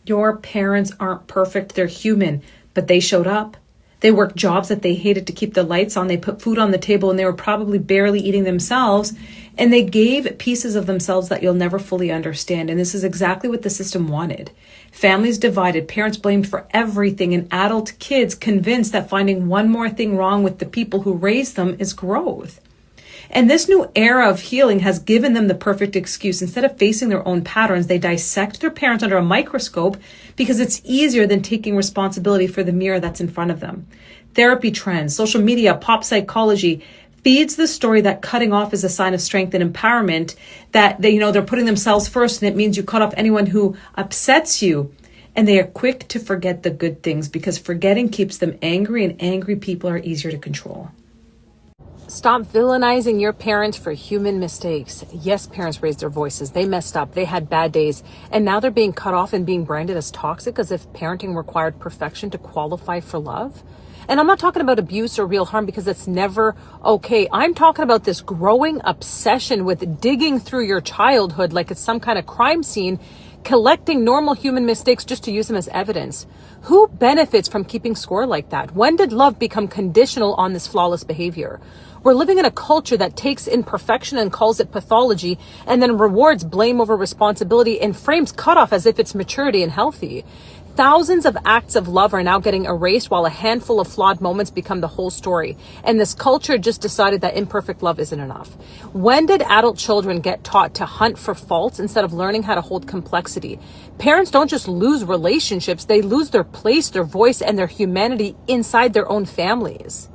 Your parents aren't perfect. They're human, but they showed up. They worked jobs that they hated to keep the lights on. They put food on the table and they were probably barely eating themselves. And they gave pieces of themselves that you'll never fully understand. And this is exactly what the system wanted. Families divided, parents blamed for everything, and adult kids convinced that finding one more thing wrong with the people who raised them is growth. And this new era of healing has given them the perfect excuse. Instead of facing their own patterns, they dissect their parents under a microscope because it's easier than taking responsibility for the mirror that's in front of them. Therapy trends, social media, pop psychology feeds the story that cutting off is a sign of strength and empowerment, that they're putting themselves first, and it means you cut off anyone who upsets you. And they are quick to forget the good things because forgetting keeps them angry, and angry people are easier to control. Stop villainizing your parents for human mistakes. Yes, parents raised their voices. They messed up. They had bad days. And now they're being cut off and being branded as toxic as if parenting required perfection to qualify for love. And I'm not talking about abuse or real harm because it's never okay. I'm talking about this growing obsession with digging through your childhood like it's some kind of crime scene, collecting normal human mistakes just to use them as evidence. Who benefits from keeping score like that? When did love become conditional on this flawless behavior? We're living in a culture that takes imperfection and calls it pathology and then rewards blame over responsibility and frames cutoff as if it's maturity and healthy. Thousands of acts of love are now getting erased while a handful of flawed moments become the whole story. And this culture just decided that imperfect love isn't enough. When did adult children get taught to hunt for faults instead of learning how to hold complexity? Parents don't just lose relationships, they lose their place, their voice, and their humanity inside their own families.